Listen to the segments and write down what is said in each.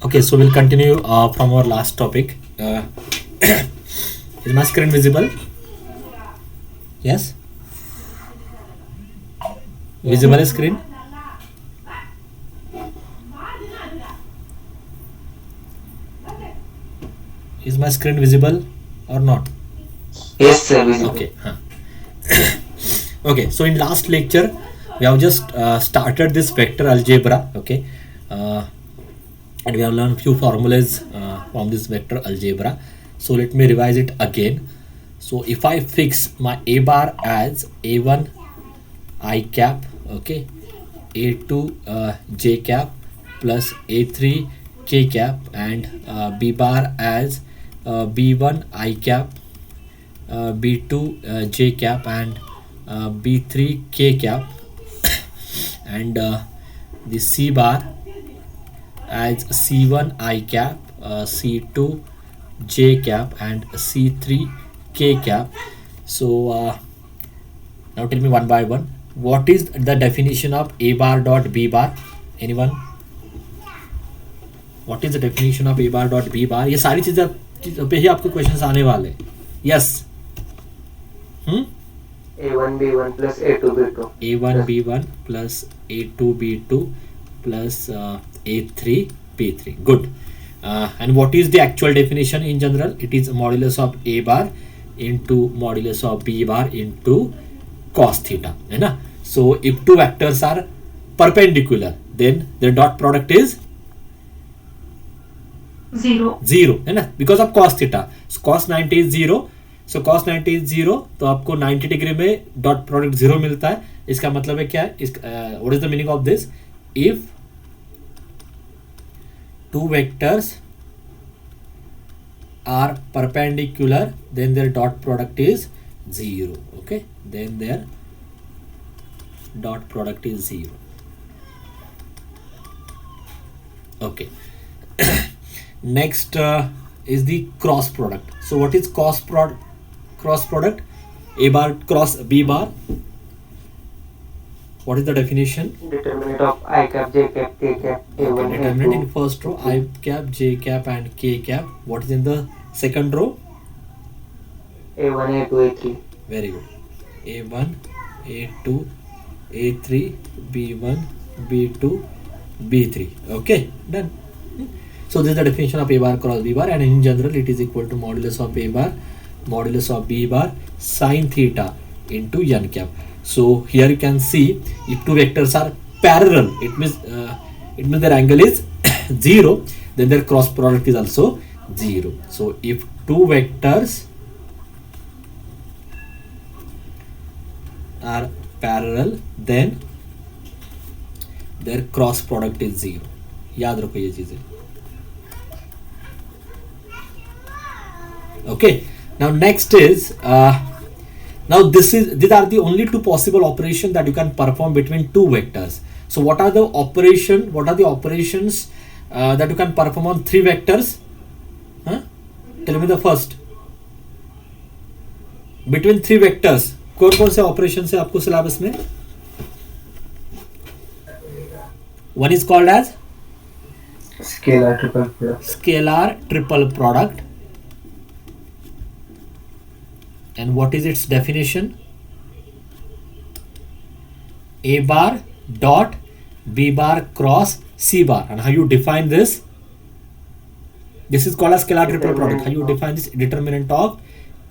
Okay, so we'll continue from our last topic. Is my screen visible? Yes? Visible screen? Is my screen visible or not? Yes, sir, visible. Okay. Okay, so in last lecture, we have just started this vector algebra. Okay. And we have learned few formulas from this vector algebra. So let me revise it again. So if I fix my a bar as a1 I cap, okay, a2 j cap plus a3 k cap, and b bar as b1 I cap, b2 j cap, and b3 k cap, and the c bar as c1 I cap, c2 j cap, and c3 k cap. So now tell me one by one, what is the definition of a bar dot b bar? Anyone? What is the definition of a bar dot b bar? ये सारी चीजें पे ही आपको questions आने वाले. Yes. A1 B1 plus A2 B2. A1 B1 plus A2 B2 plus A3 B3. Good. And what is the actual definition in general? It is modulus of A bar into modulus of B bar into cos theta. है ना? So if two vectors are perpendicular, then their dot product is zero, है ना? Because of cos theta. So cos 90 is 0. So cos 90 is 0, तो आपको 90 degree में dot product 0 मिलता है. इसका मतलब है क्या है? What is the meaning of this? If two vectors are perpendicular, then their dot product is 0. Okay, then their dot product is 0. Okay. Next is the cross product. So what is cross product? A bar cross B bar. What is the definition? Determinant of I cap, J cap, K cap, A1, Okay, determinant in A2. first row I cap, J cap, and K cap. What is in the second row? A1, A2, A3. Very good. A1, A2, A3, B1, B2, B3. Okay, done. So this is the definition of A bar cross B bar, and in general it is equal to modulus of A bar modulus of B bar sin theta into n cap. So here you can see, if two vectors are parallel, it means their angle is 0, then their cross product is also 0. So if two vectors are parallel, then their cross product is 0. याद रखो ये चीजें. Okay, now next is now these are the only two possible operations that you can perform between two vectors. So what are the operations that you can perform on three vectors? Tell me the first. Between three vectors कौन से operation है आपको syllabus में? One is called as Scalar triple product. Scalar triple product. And what is its definition? A bar dot B bar cross C bar. And how you define this? This is called a scalar triple product. How you define this? Determinant of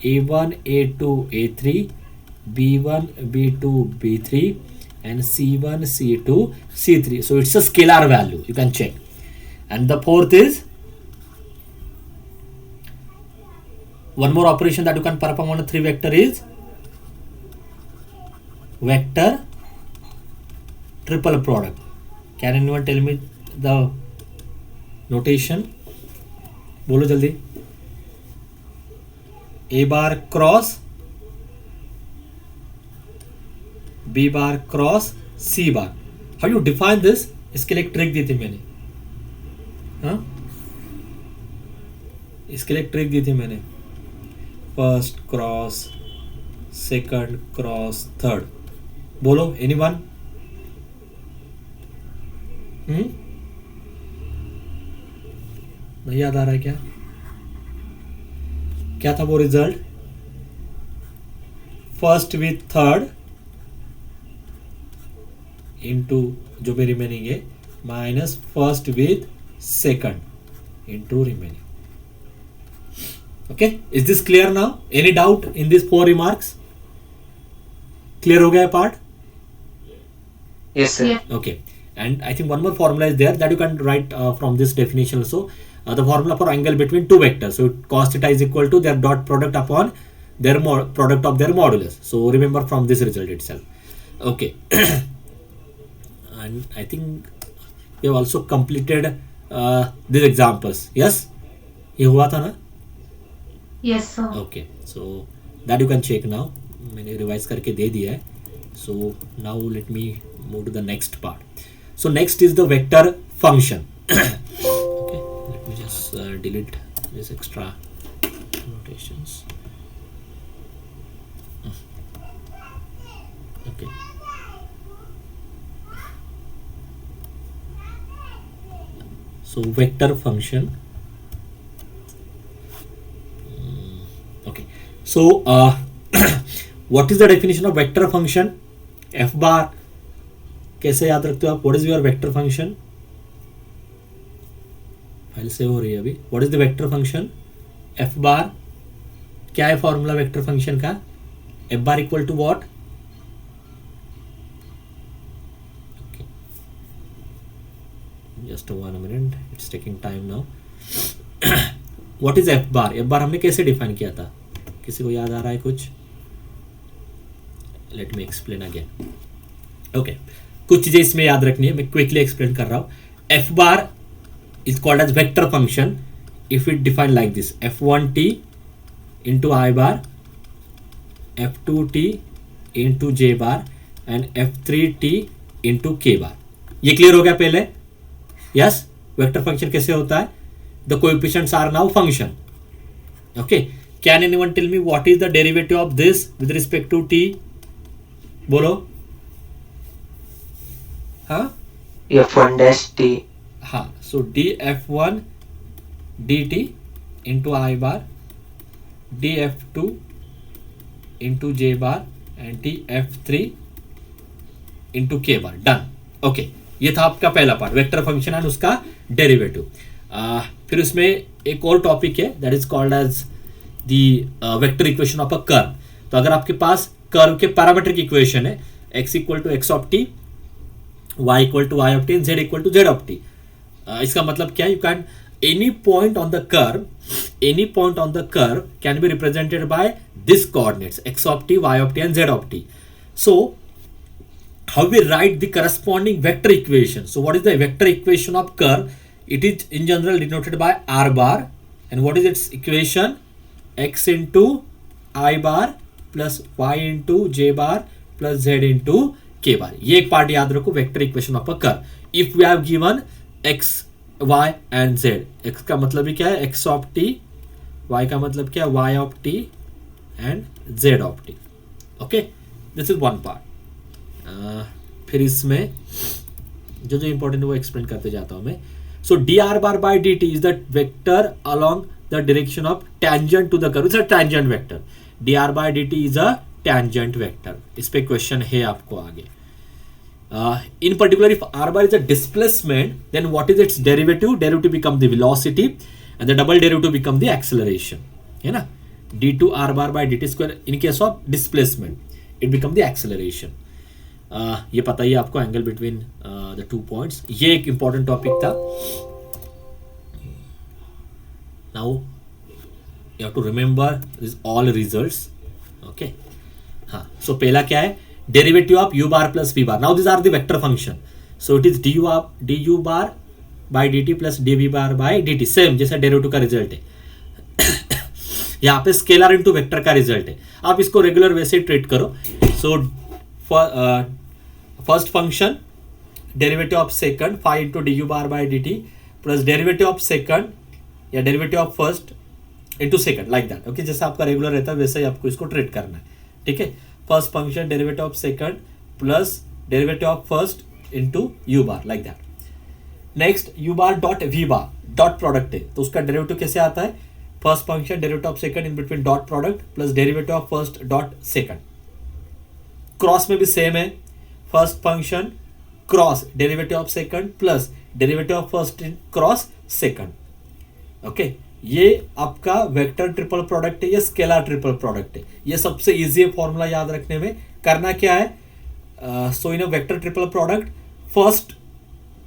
A1, A2, A3, B1, B2, B3, and C1, C2, C3. So it's a scalar value. You can check. And the fourth is one more operation that you can perform on a three vector is vector triple product. Can anyone tell me the notation? बोलो जल्दी. A bar cross B bar cross C bar. How you define this? इसके लिए एक trick दी थी मैंने. इसके लिए एक ट्रिक दी थी मैंने. First cross, second cross, third. बोलो एनीवन? नहीं याद आ रहा है क्या? क्या था वो result? First with third into जो भी रिमेनिंग है minus first with second into remaining. Okay, is this clear now? Any doubt in this 4 remarks? Clear हो गया part? Yes, sir. Yeah. Okay, and I think one more formula is there that you can write from this definition also. The formula for angle between two vectors. So cos theta is equal to their dot product upon their product of their modulus. So remember from this result itself. Okay, and I think we have also completed these examples. Yes, ये हुआ था ना? Yes, sir. Okay, so that you can check now. मैंने revise करके दे दिया है. So now let me move to the next part. So next is the vector function. Okay, let me just delete this extra notations. Okay. So vector function. Okay. So what is the definition of vector function? F bar कैसे याद रखते हो आप? What is your vector function? File save हो रही है अभी. What is the vector function? F bar. क्या है फॉर्मूला वेक्टर फंक्शन का? F bar equal to what? Just 1 minute, it's taking time now. What is F bar? F bar हमने कैसे define किया था? किसी को याद आ रहा है कुछ? Let me explain again. Okay, कुछ चीजें इसमें याद रखनी है, मैं क्विकली एक्सप्लेन कर रहा हूं. F bar is called as vector function if it define like this: f1t into I bar, f2t into J bar and f3t into K bar. ये क्लियर हो गया पहले? यस. वेक्टर फंक्शन कैसे होता है? The coefficients are now function. Okay, can anyone tell me what is the derivative of this with respect to t? बोलो. हाँ, F1 dash T. हाँ. So df1 dt into I bar, df2 into J bar and df3 into K bar. Done. Okay, ये था आपका पहला part, vector function and उसका derivative. फिर उसमें एक और टॉपिक है that is called as the vector equation of a curve. तो अगर आपके पास कर्व के पैरामीट्रिक इक्वेशन है x equal to X of T, y equal to y of T, z equal to z of T. इसका मतलब क्या है? You can any point on the curve can be represented by this coordinates x of T, y of T and z of T. So how we write the corresponding vector equation? So what is the vector equation of curve? It is in general denoted by r bar, and what is its equation? X into I bar plus y into j bar plus z into k bar. ये एक part याद रखो, vector equation of a curve. If we have given x, y and z, x का मतलब ही क्या है? x of t, y का मतलब क्या है? y of t and z of t. Okay, this is one part. फिर इसमें जो जो इंपॉर्टेंट है वो एक्सप्लेन करते जाता हूं मैं. So D are bar by D T is the vector along the direction of tangent to the curve. It's a tangent vector. D R by D T is a tangent vector. इस पे question है आपको आगे. In particular if R bar is a displacement, then what is its derivative? Derivative become the velocity and the double derivative become the acceleration. है ना? D two are bar by D T square in case of displacement it become the acceleration. ये पता ही आपको, angle between the two points. ये एक important topic था. Now you have to remember this all results. Okay, हाँ. So पहला क्या है? Derivative of u bar plus v bar. Now this are the vector function. So it is du bar by dt plus dv bar by dt. Same जैसा derivative का result है. यहाँ पे scalar into vector का result है. आप इसको regular वैसे ट्रीट करो. So first function derivative of second phi into D U bar by D T plus derivative of second या derivative of first into second, like that. Okay, जैसा आपका regular रहता है वैसे ही आपको इसको ट्रीट करना है. ठीक है? First function derivative of second plus derivative of first into you bar, like that. Next u bar dot v bar. Dot product है तो उसका डेरिवेटिव कैसे आता है, first function derivative of second in between dot product plus derivative of first dot second. Cross में भी same है, first function cross derivative of second plus derivative of first in cross second. Okay, ये आपका vector triple product है, ये scalar triple product है. ये सबसे इजी है फॉर्मूला याद रखने में. करना क्या है, so in a vector triple product first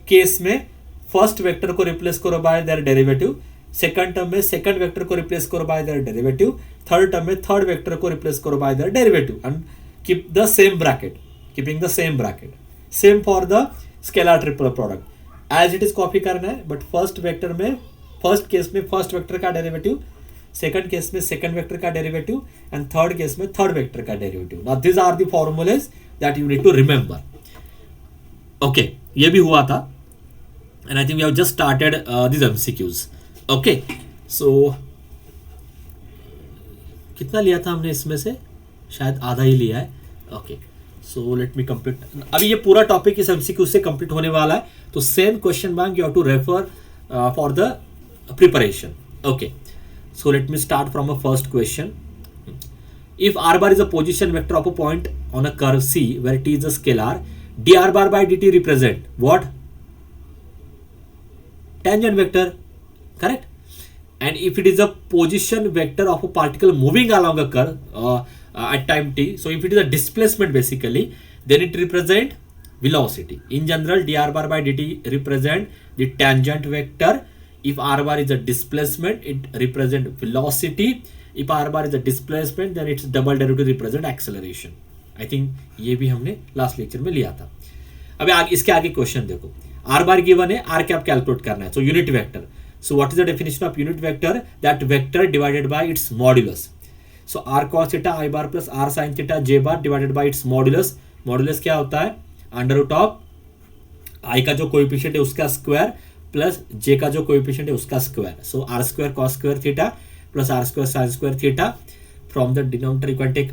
case में फर्स्ट वेक्टर को रिप्लेस करो by their derivative, second term में सेकंड वेक्टर को रिप्लेस करो by their derivative, third term में थर्ड वेक्टर को रिप्लेस करो by their derivative and keep the same bracket, keeping the same bracket. Same for the scalar triple product as it is copy करना है, but first vector में first case में first vector का derivative, second case में second vector का derivative and third case में third vector का derivative. Now this are the formulas that you need to remember. Okay, ये भी हुआ था and I think we have just started these MCQs. Okay, so कितना लिया था हमने इसमें से, शायद आधा ही लिया है. ओके, सो लेट मी कंप्लीट. अभी ये पूरा टॉपिक इस MCQ से कंप्लीट होने वाला है, तो same question bank you have to refer for the preparation. Okay, so let me start from a first question. If r bar is a position vector of a point on a curve C where t is a scalar, dr bar by dt represent what? Tangent vector, correct? And if it is a position vector of a particle moving along a curve at time t, so if it is a displacement basically, then it represent velocity. In general, dr bar by dt represent the tangent vector. If r bar is a displacement, it represent velocity. If r bar is a displacement, then its double derivative represent acceleration. I think ये भी हमने last lecture में लिया था. अभी इसके आगे question देखो. r bar गिवन है, r कैप कैलकुलेट करना है. So unit vector. So what is the definition of unit vector? That vector divided by it's modulus. So r cos theta i bar plus r sin theta j bar divided by it's modulus. Modulus क्या होता है? Under root of i का जो coefficient है उसका square plus j का जो coefficient है उसका square. So r square cos square theta plus r square sin square theta. From the denominator you can take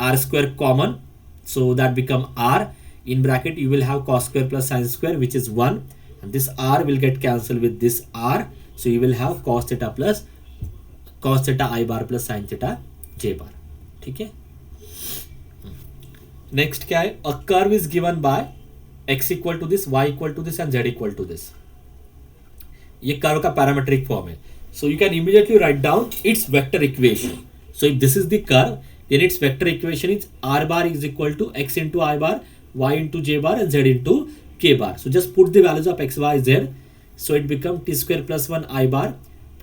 r square common, so that become r. In bracket you will have cos square plus sin square which is 1, and this r will get cancelled with this r, so you will have cos theta I bar plus sin theta j bar. ठीक है. Next क्या है? A curve is given by x equal to this, y equal to this and z equal to this. ये curve का parametric form है. So you can immediately write down its vector equation. So if this is the curve, then its vector equation is r bar is equal to x into I bar, y into j bar and z into k bar. So just put the values of x, y, z. So it becomes t square plus 1 I bar,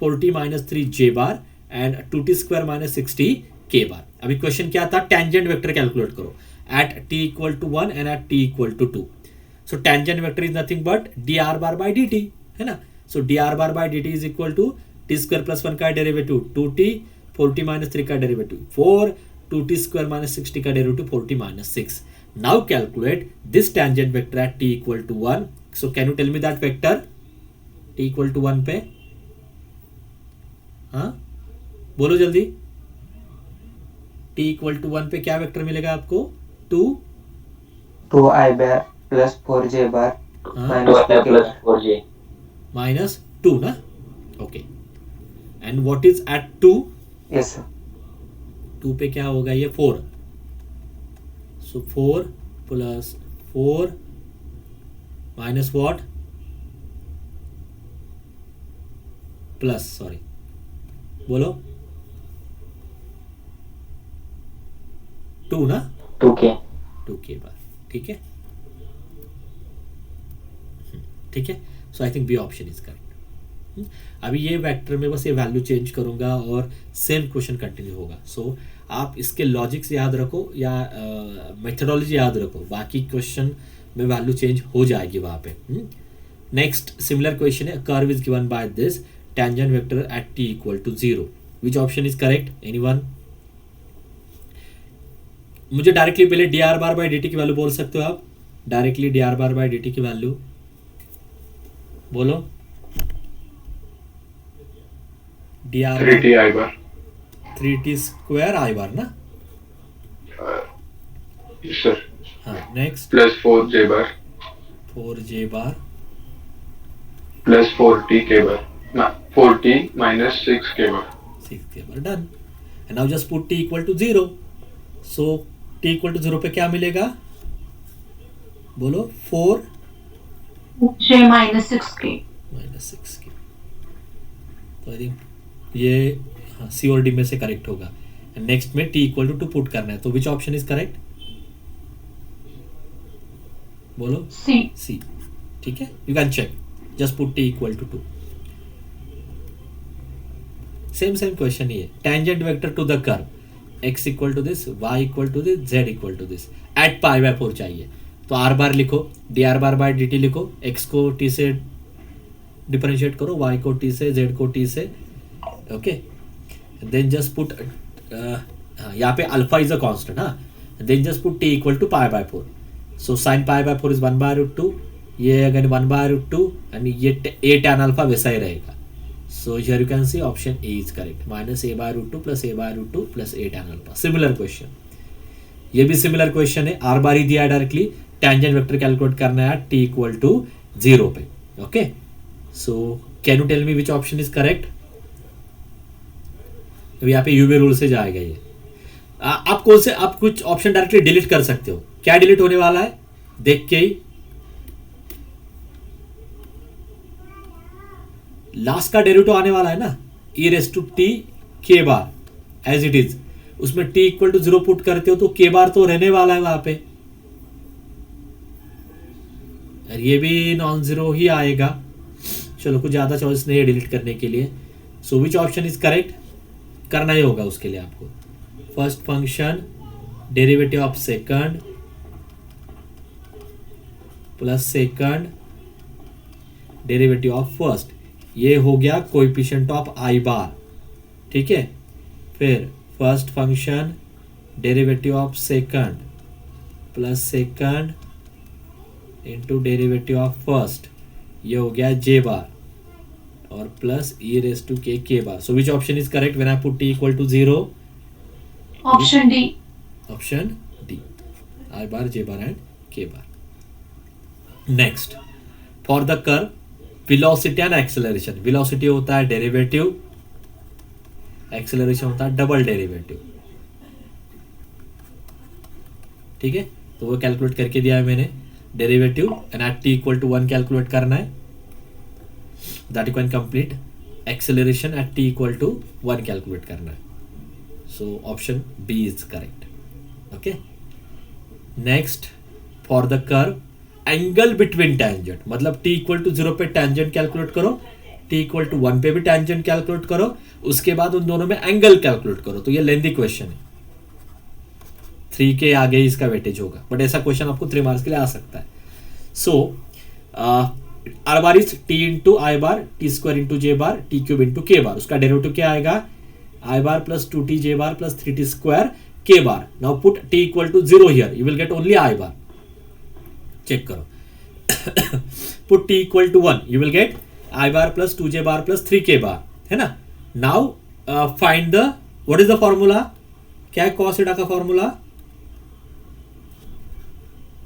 4t minus 3 j bar and 2t square minus 6t k bar. अभी question क्या था? Tangent vector calculate करो at t equal to 1 and at t equal to 2. So tangent vector is nothing but dr bar by dt, है ना? So dr bar by dt is equal to t square plus 1 का derivative 2t, 4t minus 3 का derivative 4, 2t square minus 6t का derivative 4t minus 6. Now calculate this tangent vector at t equal to 1. So can you tell me that vector t equal to 1 पे? हाँ, बोलो जल्दी. t equal to 1 पे क्या vector मिलेगा आपको? 2 I bar plus 4 j bar minus 2 plus 4 j minus 2 ना. Okay, and what is at 2? yes sir. 2 पे क्या होगा? ये 4. So 4 plus 4 minus what? Plus, sorry बोलो, 2 ना. 2k bar. ठीक है, ठीक है. So I think B option is correct. अभी ये वेक्टर में बस ये वैल्यू चेंज करूंगा और सेम क्वेश्चन कंटिन्यू होगा. सो आप इसके लॉजिक्स याद रखो या मेथडोलॉजी याद रखो, बाकी क्वेश्चन में वैल्यू चेंज हो जाएगी वहां पे. नेक्स्ट सिमिलर क्वेश्चन है. Curve is given by this tangent vector at t equal to 0. Which option is correct? Anyone? मुझे डायरेक्टली पहले dr बार बाय dt की वैल्यू बोल सकते हो आप. Directly dr bar by dt की वैल्यू बोलो. dr 3t I bar. 3t square I bar ना. Yes sir. हाँ, next Plus 4 j bar. 4j bar plus 4t k bar. 4t minus 6 k bar. 6 k bar done. And now just put t equal to 0. So t equal to 0 पे क्या मिलेगा? बोलो 4 J minus 6K. minus 6k. तो I think ये हाँ सी और D में से करेक्ट होगा. एंड नेक्स्ट में t इक्वल टू 2 पुट करना है. तो विच ऑप्शन इज करेक्ट? बोलो C. सी. ठीक है, you can check. Just put t equal to 2. Same question ही है. Tangent vector to the curve x equal to this, y equal to this, z equal to this at pi by 4 चाहिए. तो r bar लिखो, dr bar by dt लिखो, x को t से differentiate करो, y को t से, z को t से. ओके, देन जस्ट पुट यहाँ पे अल्फा इज अ कांस्टेंट. हाँ, then just put t equal to pi by 4. सो sine pi by 4 is 1 by root 2. ये अगर 1 बाय रूट 2 एंड ये a tan अल्फा वैसा ही रहेगा. So here you can see option A is correct. Minus a by root 2 plus a by root 2 plus a tan alpha. Similar question. ये भी similar question है. R बार ही दिया है directly. Tangent vector calculate करना है t equal to 0 पे. Okay. So can you tell me which option is correct? अभी यहाँ पे UV रूल से जाएगा ये. आप कौन से, आप कुछ ऑप्शन डायरेक्टली डिलीट कर सकते हो. क्या डिलीट होने वाला है देख के ही. लास्ट का डेरिवेटिव आने वाला है ना, e रेस टू टी के बार एज इट इज. उसमें t इक्वल टू 0 पुट करते हो तो के बार तो रहने वाला है वहां पे. और ये भी नॉन जीरो ही आएगा. चलो कुछ ज्यादा चॉइस नहीं है डिलीट करने के लिए. सो विच ऑप्शन इज करेक्ट? करना ही होगा उसके लिए आपको. First function derivative of second plus second derivative of first. ये हो गया कोएफिशिएंट ऑफ आई बार. ठीक है, फिर first function derivative of second plus second into derivative of first. ये हो गया जे बार और plus E raise to K bar. So which option is correct when I put T equal to 0? Option D. Option D, I bar, J bar and K bar. Next, for the curve velocity and acceleration. Velocity होता है derivative, acceleration होता है double derivative. ठीक है, तो वो calculate करके दिया है मैंने. Derivative and at T equal to 1 calculate करना है. That you can complete. Acceleration at T equal to 1 calculate करना है. So option B is correct. Okay, next, for the curve angle between tangent. मतलब t equal to 0 पे tangent calculate करो, t equal to 1 पे भी tangent calculate करो, उसके बाद उन दोनों में एंगल कैलकुलेट करो. तो ये लेंथी क्वेश्चन है. 3 के आगे ही इसका वेटेज होगा, बट ऐसा क्वेश्चन आपको 3 मार्क्स के लिए आ सकता है. So R bar is T into I bar, T square into J bar, T cube into K bar. उसका डेरिवेटिव क्या आएगा? I bar plus 2t J bar plus 3t square K bar. Now put t equal to 0 here, you will get only I bar. Check करो. Put t equal to 1, you will get I bar plus 2j bar plus 3k bar, है ना. Now find the, what is the formula? क्या है cos theta का formula?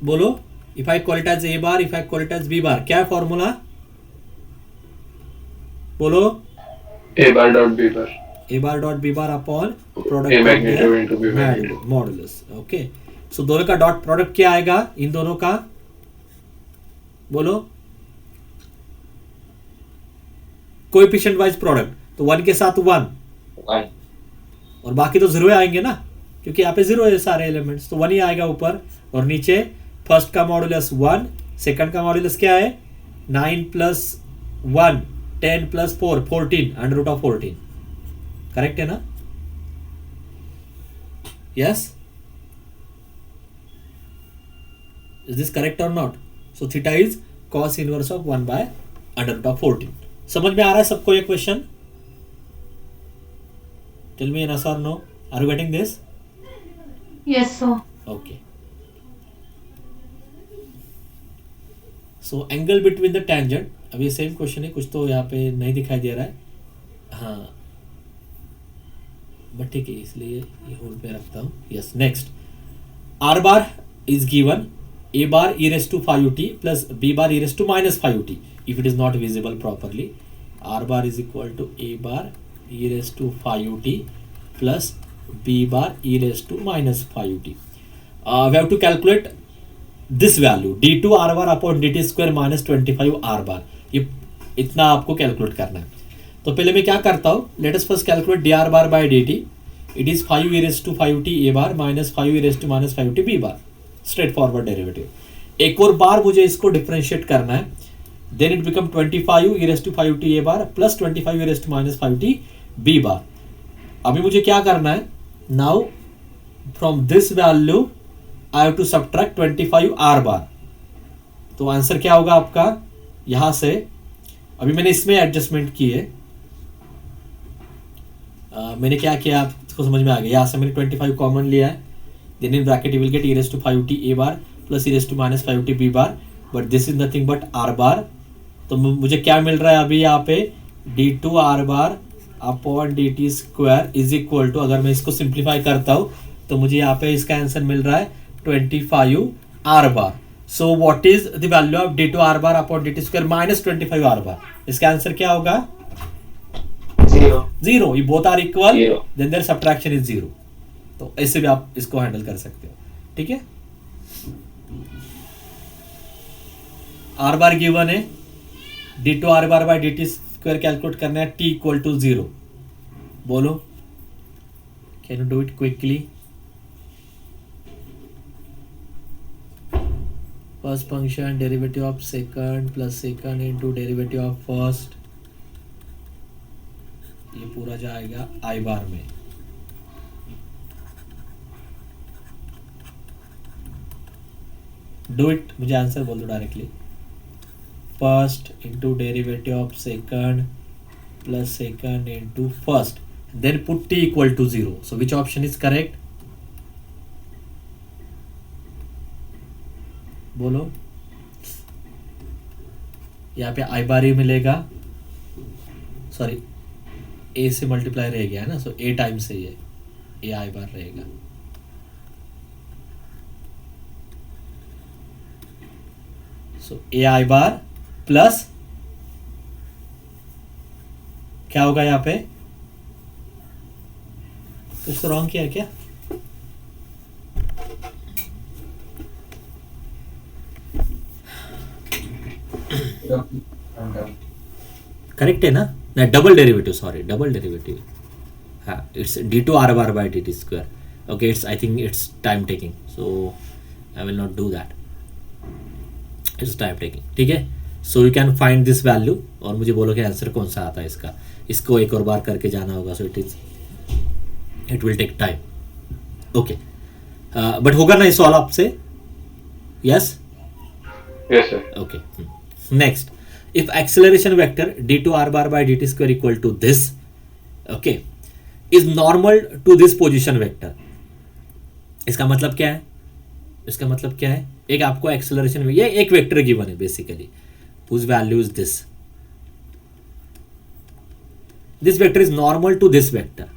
बोलो. If I call it as a bar, if I call it as b bar, क्या है formula? बोलो. a bar dot b bar. a bar dot b bar upon a product magnitude into b magnitude. Modulus. Okay, so दोनों का dot product क्या आएगा इन दोनों का? बोलो. Coefficient wise product. तो 1 के साथ 1 और बाकी तो 0 आएंगे ना, क्योंकि यहाँ पे 0 है सारे एलिमेंट्स. तो 1 ही आएगा ऊपर और नीचे. फर्स्ट का मॉडुलस 1, सेकंड का मॉडुलस क्या है? 9 plus 1 10 plus 4 14 under root of 14. Correct है ना? Yes, is this correct or not? So theta is cos inverse of 1 by under root of 14. समझ में आ रहा है सबको ये question? Tell me yes or no, are you getting this? Yes, sir. Okay. So angle between the tangent, अभी same question है, कुछ तो यहाँ पे नहीं दिखाई दे रहा है. हाँ, बट ठीक है, इसलिए ये होल्ड पे रखता हूँ. Yes, next, R bar is given a bar e raised to 5ut plus b bar e raised to minus 5ut if it is not visible properly. R bar is equal to a bar e raised to 5ut plus b bar e raised to minus 5ut. We have to calculate this value d2 r bar upon dt square minus 25 r bar. ये इतना आपको calculate करना है. तो पहले मैं क्या करता हूँ, let us first calculate d are bar by D t. It is 5 e raised to 5ut a bar minus 5 e raised to minus 5ut b bar. Straight forward derivative. एक और बार मुझे इसको डिफरेंशिएट करना है. Then it become 25 e raised to 5ut a bar plus 25 e raised to minus 5ut b bar. अभी मुझे क्या करना है, now from this value I have to subtract 25 r bar. तो आंसर क्या होगा आपका, यहां से अभी मैंने इसमें एडजस्टमेंट की है. मैंने क्या किया आपको समझ में आ गया. यहाँ से मैंने 25 कॉमन लिया है. Then in bracket you will get e raised to 5ut a bar plus e raised to minus 5ut b bar, but this is nothing but r bar. तो मुझे क्या मिल रहा है अभी यहाँ पे, d2 r bar upon dt square is equal to, अगर मैं इसको सिंप्लीफाई करता हूँ तो मुझे यहाँ पे इसका आंसर मिल रहा है 25 r bar. So what is the value of d2 r bar upon dt square minus 25 r bar. इसका आंसर क्या होगा, 0. ये both are equal, then their subtraction is 0. तो ऐसे भी आप इसको हैंडल कर सकते हो. ठीक है, r बार गिवन है, d2 r bar by dt square calculate करना है, t इक्वल टू 0. बोलो, can you do it quickly. First function derivative of second plus second into derivative of first, ये पूरा जाएगा आई बार में. डू इट, मुझे answer बोल दो directly. First into derivative of second plus second into first, then put T equal to 0. So which option is correct, बोलो. यहाँ पे आई बार ही मिलेगा, सॉरी ए से मल्टीप्लाई रह गया है ना, सो ए टाइम से ये ए आई बार रहेगा. सो ए आई बार प्लस क्या होगा यहाँ पे, कुछ तो रॉन्ग किया क्या, करेक्ट है ना. नहीं, double derivative, sorry double derivative. हाँ, it's d2 r bar by dt square. Okay, it's I think it's time taking, so I will not do that. It's time taking. ठीक है, so you can find this value और मुझे बोलो कि answer कौन सा आता है इसका. इसको एक और बार करके जाना होगा, so it will take time. Okay, but होगा ना ये सॉल्व आपसे. Yes, Yes, sir. okay. Next, if acceleration vector d2 r bar by dt square equal to this, okay, is normal to this position vector. इसका मतलब क्या है, इसका मतलब क्या है, एक आपको एक्सेलरेशन, ये एक वेक्टर गिवन है basically, whose value is this. This vector is normal to this vector.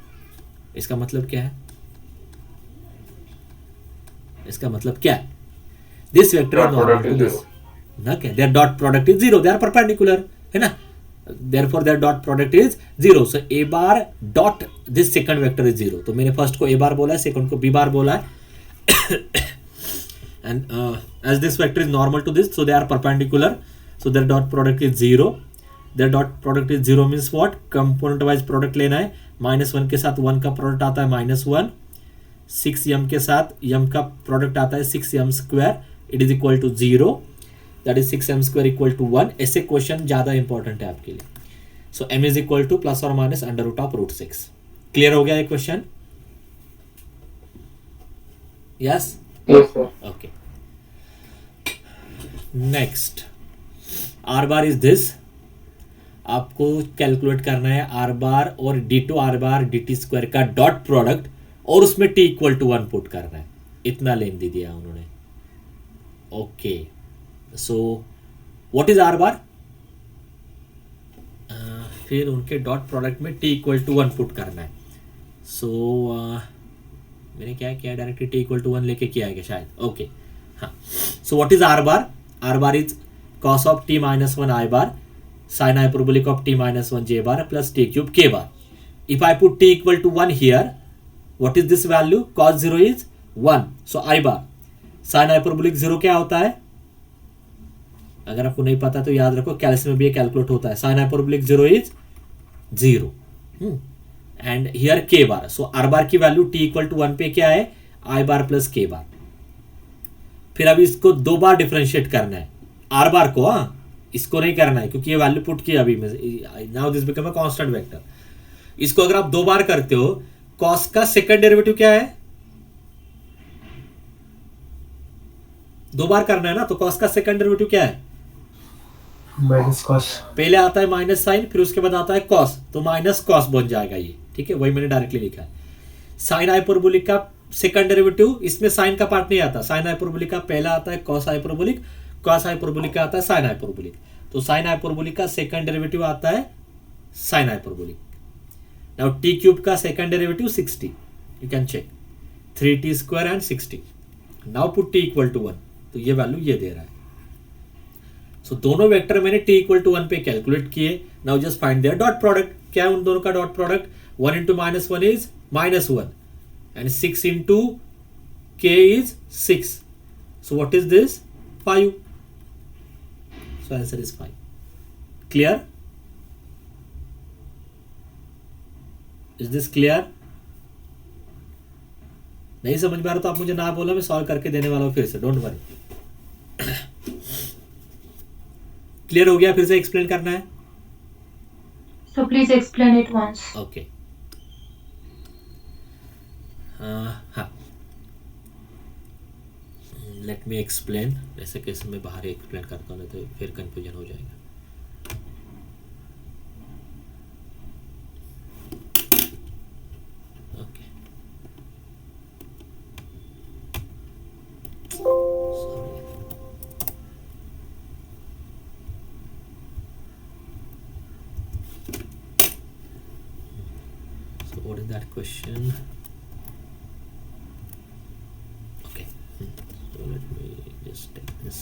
इसका मतलब क्या है, इसका मतलब क्या है, this vector is normal to this. ना क्या, their dot product is 0, they are perpendicular, है ना. therefore their dot product is 0. so a bar dot this second vector is 0. तो मैंने फर्स्ट को a बार बोला है, सेकंड को b बार बोला है. and as this vector is normal to this, so they are perpendicular, so their dot product is 0. their dot product is 0 means what, component wise product लेना है. -1 के साथ 1 का प्रोडक्ट आता है -1, 6m के साथ m का प्रोडक्ट आता है 6m square, it is equal to 0. That is 6m square equal to 1. ऐसे क्वेश्चन ज्यादा इंपॉर्टेंट है आपके लिए. So m is equal to plus और minus under root of √6. Clear हो गया ये question. Yes, Yes, sir. Okay. Next, R bar is this. आपको कैलकुलेट करना है आर बार और d2 r bar dt square का डॉट प्रोडक्ट और उसमें t इक्वल टू 1 पुट करना है. इतना लेन दे दिया उन्होंने. Okay, so what is are बार, फिर उनके डॉट प्रोडक्ट में t इक्वल टू 1 पुट करना है. सो मैंने क्या किया, डायरेक्टली t इक्वल टू 1 लेके किया है क्या शायद. ओके, हाँ. So what is r bar? R bar is cos of t minus 1 I bar sin hyperbolic of t minus 1 j bar plus t cube k bar. If I put t equal to 1 here, what is this value? Cos 0 is 1. So I bar. Sin hyperbolic 0 क्या होता है? अगर आपको नहीं पता तो याद रखो, कैल्कुलस में भी कैलकुलेट होता है. Sin hyperbolic 0 is 0. And here k bar. So r bar की वैल्यू t equal to 1 पे क्या है? I bar plus k bar. फिर अभी इसको दो बार डिफरेंशिएट करना है आर बार को. इसको नहीं करना है क्योंकि ये वैल्यू पुट किया अभी. Now this become a constant vector. इसको अगर आप दो बार करते हो, कॉस का सेकंड डेरिवेटिव क्या है? दो बार करना है ना, तो कॉस का सेकंड डेरिवेटिव क्या है? Minus cos. पहले आता है माइनस साइन, फिर उसके बाद आता है कॉस, तो माइनस कॉस बन जाएगा ये. ठीक है, वही मैंने डायरेक्टली लिखा है. साइन हाइपरबोलिक का सेकंड डेरिवेटिव, इसमें साइन का पार्ट नहीं आता. साइन हाइपरबोलिक का पहला आता है कॉस हाइपरबोलिक, कॉस हाइपरबोलिक का आता है साइन हाइपरबोलिक. तो साइन हाइपरबोलिक का सेकंड डेरिवेटिव आता है sine hyperbolic. Now T cube का second derivative 60. You can check 3t square and 60. Now put t equal to 1, तो ये वैल्यू ये दे रहा है. सो दोनों वेक्टर मैंने t इक्वल टू 1 पे कैलकुलेट किए. Now just find their dot product. क्या है उन दोनों का dot product? 1 into minus 1 is minus 1 and 6 into k is 6. So what is this? 5. So answer is 5. Clear? Is this clear? नहीं समझ में आ रहा तो आप मुझे ना बोला, मैं सॉल्व करके देने वाला हूं फिर से. Don't worry. क्लियर हो गया? फिर से एक्सप्लेन करना है. So please explain it once. Okay. हाँ, लेट मी एक्सप्लेन. ऐसे कैसे मैं बाहर एक्सप्लेन करता हूँ तो फिर कंफ्यूजन हो जाएगा. Okay, so what is that question? So let me just take this.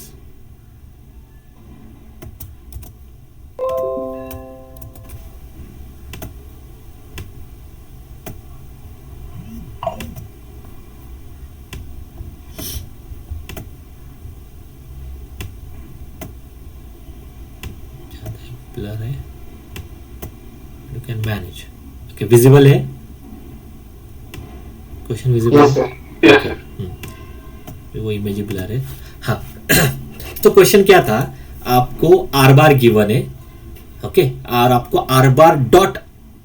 Blur है, you can manage. Okay, visible है question? Visible? Yes sir. Yes sir. वो इमेज ब्लर है. हाँ. तो क्वेश्चन क्या था? आपको आर बार गिवन है. ओके, और आपको r bar dot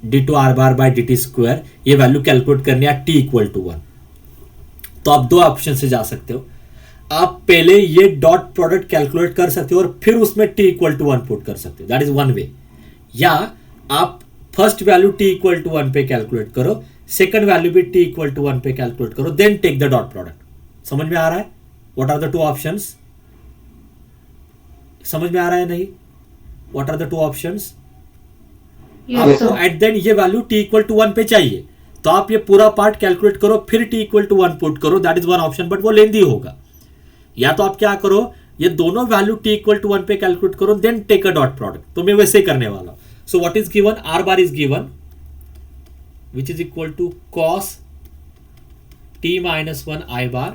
d two are bar by D T square ये वैल्यू कैलकुलेट करनी है टी इक्वल टू 1. तो आप दो ऑप्शन से जा सकते हो. आप पहले ये डॉट प्रोडक्ट कैलकुलेट कर सकते हो और फिर उसमें टी इक्वल टू 1 पुट कर सकते हो. That is one way. या आप first value t equal to 1 पे कैलकुलेट करो, सेकंड वैल्यू भी टी इक्वल टू 1 पे कैलकुलेट करो, then take the dot product. समझ में आ रहा है? What are the two options? समझ में आ रहा है नहीं? What are the two options? Yes, आपको sir. एट देन ये वैल्यू टी इक्वल टू 1 पे चाहिए, तो आप ये पूरा पार्ट कैलकुलेट करो, फिर टी इक्वल टू 1 पुट करो. That is one option, but वो लेंदी होगा. या तो आप क्या करो, ये दोनों वैल्यू टी इक्वल टू 1 पे कैलकुलेट करो, then take a dot product. तो मैं वैसे ही करने वाला हूं. So what is given? R bar is given which is equal to cos t minus 1 i bar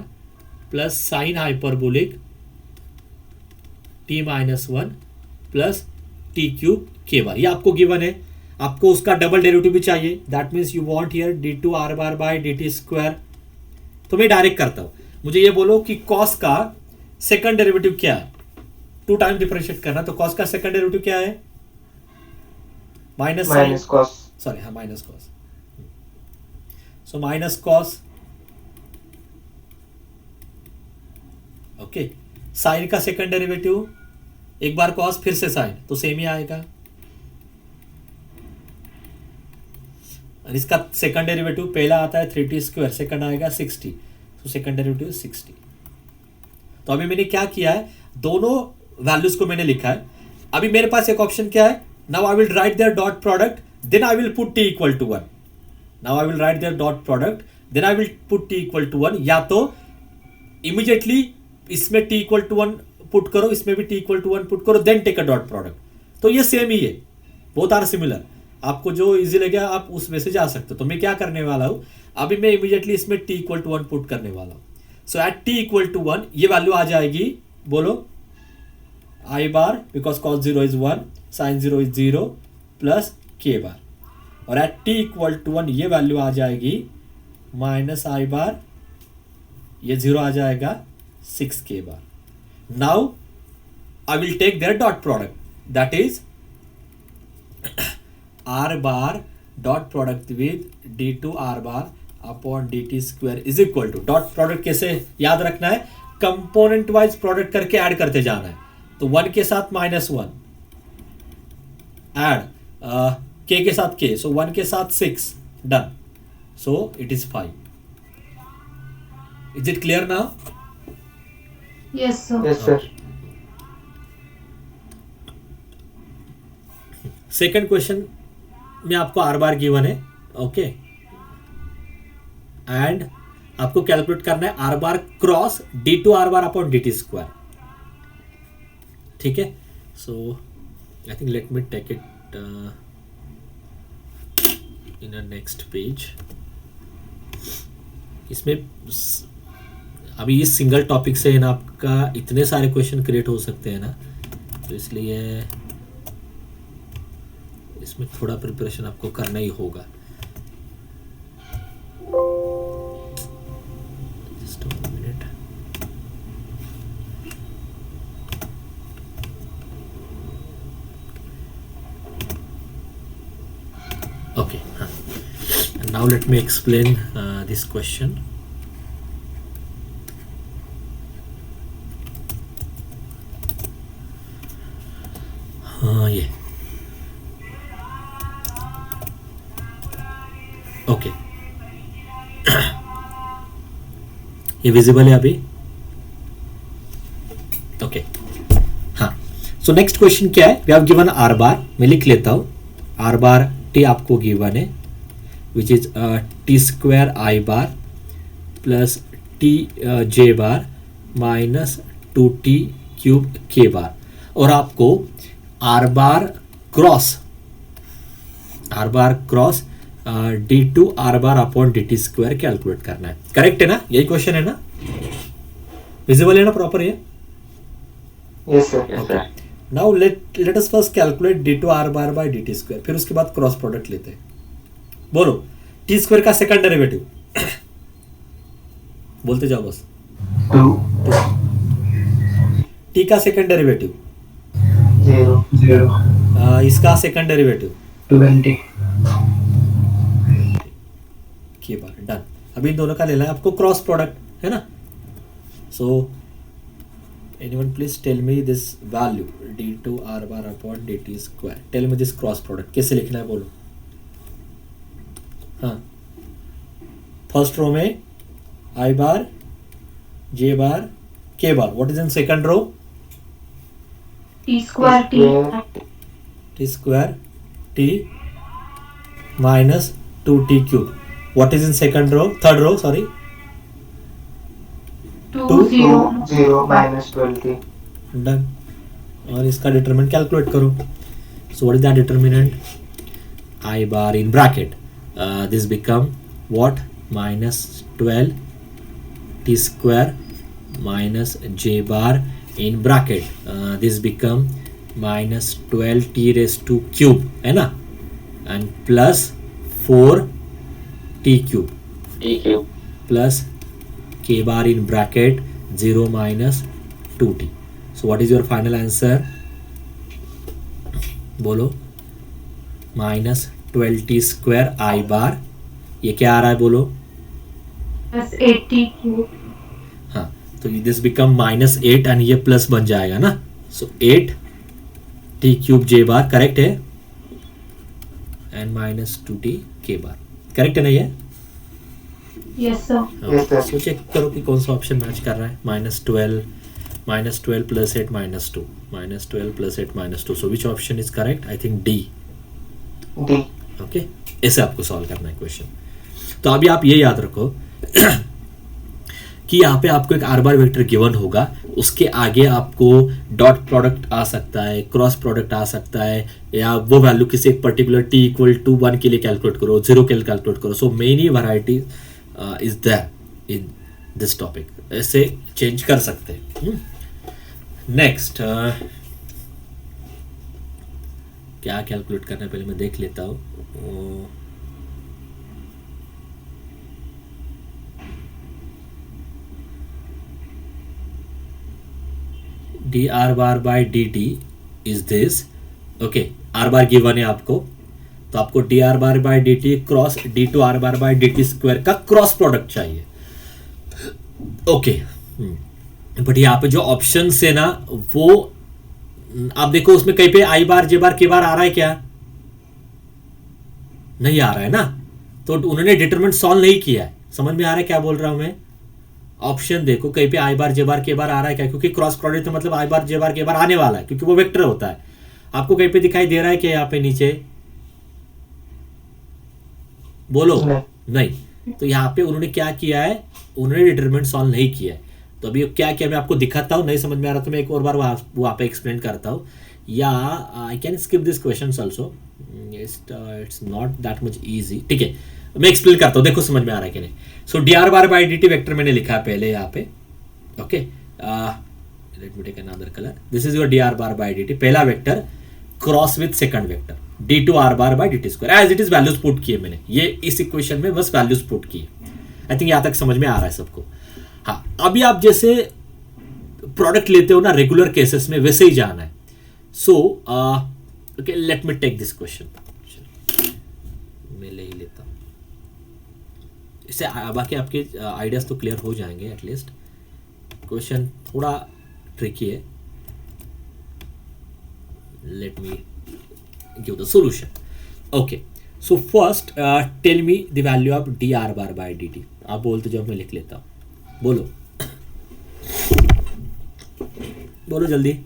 plus sine hyperbolic t minus 1 plus t cube k bar. ये आपको given है. आपको उसका डबल डेरिवेटिव भी चाहिए. That means you want here d two are bar by D T square. तो मैं direct करता हूं. मुझे ये बोलो कि कॉस का सेकंड डेरिवेटिव क्या है? 2 टाइम डिफरेंशिएट करना. तो कॉस का सेकंड डेरिवेटिव क्या है? Minus sine, cos. सॉरी, हाँ, minus cos. So minus cos. Okay, sine का सेकंड डेरिवेटिव एक बार कॉस फिर से साइन, तो सेम ही आएगा. और इसका सेकंड डेरिवेटिव पहला आता है 3t स्क्वायर, सेकंड आएगा 60. तो सेकंड डेरिवेटिव 60. तो अभी मैंने क्या किया है, दोनों वैल्यूज को मैंने लिखा है. अभी मेरे पास एक ऑप्शन क्या है? Now I will write their dot product, then I will put t equal to 1. Now I will write their dot product, then I will put t equal to 1. या तो इमीडिएटली इसमें t इक्वल टू 1 पुट करो, इसमें भी t equal to 1 put करो, then take a dot product. तो ये same ही है, बोथ आर सिमिलर। आपको जो इजी लगे आप उस वे से जा सकते हो। तो मैं क्या करने वाला हूँ, अभी मैं इमीडिएटली इसमें t इक्वल टू 1 पुट करने वाला हूँ। सो एट t इक्वल टू 1 ये वैल्यू आ जाएगी, बोलो i bar, because cos 0 is 1, sin 0 is 0 plus k बार। और एट t इक्वल टू 1 ये वैल्यू आ जाएगी माइनस i बार, ये 0 आ जाएगा 6k bar. Now I will take their dot product, that is r bar dot product with d2 r bar upon dt square is equal to, dot product कैसे याद रखना है, component wise product करके add करते जाना है। तो 1 के साथ -1 ऐड, k के साथ k, सो 1 के साथ 6 done, so it is 5। Is it clear now? Yes, sir. Yes, sir. Second question में आपको r बार गिवन है, ओके, एंड आपको कैलकुलेट करना है r bar cross d2 r bar upon dt square, ठीक है। So I think let me take it in a next page. इसमें अभी इस सिंगल टॉपिक से है ना आपका इतने सारे क्वेश्चन क्रिएट हो सकते हैं ना, तो इसलिए इसमें थोड़ा प्रिपरेशन आपको करना ही होगा। Just one minute. ओके, हाँ, now let me explain this question. हाँ, ये ओके, ये विजिबल है अभी? ओके, हाँ। सो नेक्स्ट क्वेश्चन क्या है, we have given r bar, मैं लिख लेता हूं, आर बार टी आपको गिवन है, which is t square i bar plus t j bar minus 2t cube k bar, और आपको r bar cross d2 r bar upon dt square calculate करना है। करेक्ट है ना, यही क्वेश्चन है ना, विजिबल है ना प्रॉपर ये? Yes, sir. Yes, sir. Now let us first calculate d2 r bar by dt square, फिर उसके बाद क्रॉस प्रोडक्ट लेते हैं। बोलो t स्क्वायर का सेकंड डेरिवेटिव बोलते जाओ बस। 2, t का सेकंड डेरिवेटिव, 0, इसका सेकंड डेरिवेटिव 20, के बार, डन। अभी इन दोनों का लेना है आपको क्रॉस प्रोडक्ट, है ना। So anyone please tell me this value d2 r bar upon dt square, tell me this cross product कैसे लिखना है, बोलो। हाँ, फर्स्ट रो में i bar j bar k bar, what is in second row? T square T. t square t minus 2t cube, what is in second row, third row, sorry, 2 Two, 0. 0, minus 20. Done. और इसका determinant calculate करो। सो what is that determinant, i bar in bracket, this become what, minus 12 t square minus j bar in bracket, this become minus 12 t raise to cube, है ना, and plus 4 t cube T cube. plus k bar in bracket 0 minus 2t. So what is your final answer? बोलो, minus 12t square i बार, ये क्या आ रहा है बोलो? Plus 8T cube. हाँ, तो दिस बिकम माइनस 8 एंड ये प्लस बन जाएगा ना, so 8t cube j bar, correct है, and minus 2t k bar, correct है ना ये? Yes, sir. Yes, sir. So check करो कि कौन सा ऑप्शन मैच कर रहा है, -12 plus 8 minus 2, -12 plus 8 minus 2, so which option is correct? I think D. D. Okay, ऐसे आपको सॉल्व करना है क्वेश्चन। तो अभी आप ये याद रखो कि यहाँ पे आपको एक आर बार वेक्टर गिवन होगा, उसके आगे आपको डॉट प्रोडक्ट आ सकता है, क्रॉस प्रोडक्ट आ सकता है, या वो वैल्यू किसी एक पर्टिकुलर t इक्वल टू 1 के लिए कैलकुलेट करो, 0 के लिए कैलकुलेट करो. So many variety is there in this topic. ऐसे चेंज कर सकते हैं. नेक्स्ट क्या कैलकुलेट करना है पहले मैं देख लेता हूँ. D are bar by D T is this. Okay, r bar given है आपको, तो आपको d are bar by D t cross d two are bar by D T square का क्रॉस प्रोडक्ट चाहिए. ओके, बट यहाँ पे जो option है ना, वो आप देखो उसमें कहीं पे आई बार जे बार के बार आ रहा है क्या? नहीं आ रहा है ना, तो उन्होंने डिटरमिनेंट सॉल्व नहीं किया है. समझ में आ रहा है क्या बोल रहा हूं मैं? ऑप्शन देखो कहीं पे आई बार जे बार के बार आ रहा है क्या? क्योंकि क्रॉस प्रोडक्ट तो मतलब आई बार जे बार के बार आने वाला है, क्योंकि वो वेक्टर होता है. आपको कहीं पे दिखाई दे रहा है क्या यहाँ पे नीचे? बोलो. नहीं. तो यहाँ पे उन्होंने क्या किया है, उन्होंने डिटरमिनेंट सॉल्व नहीं किया है. तो अभी क्या किया मैं आपको दिखाता हूँ. नहीं समझ में आ रहा तो मैं एक और बार वहाँ पे एक्सप्लेन करता हूँ, या I can skip this question also. It's not that much easy. ठीक है, मैं एक्सप्लेन करता हूँ, देखो समझ में आ रहा है कि नहीं. So D are bar by D T vector मैंने लिखा है पहले यहाँ पे. Okay, let me take another colour. This is your D are bar by D T, पहला vector cross with second vector D two are bar by D T square. As it is values put किए मैंने, ये इस equation में बस values put किए. I think यहाँ तक समझ में आ रहा है सबको. हाँ, अभी आप जैसे प्रोडक्ट लेते हो ना रेगुलर केसेस में, वैसे ही जाना है. So okay, let me take this question. मैं ले ही लेता हूँ, इससे बाकी आपके आइडियाज तो क्लियर हो जाएंगे एटलीस्ट. क्वेश्चन थोड़ा ट्रिकी है. Let me give the solution. Okay, so first tell me the value of d are bar by D t. आप बोलते जाओ, मैं लिख लेता हूँ. बोलो बोलो जल्दी.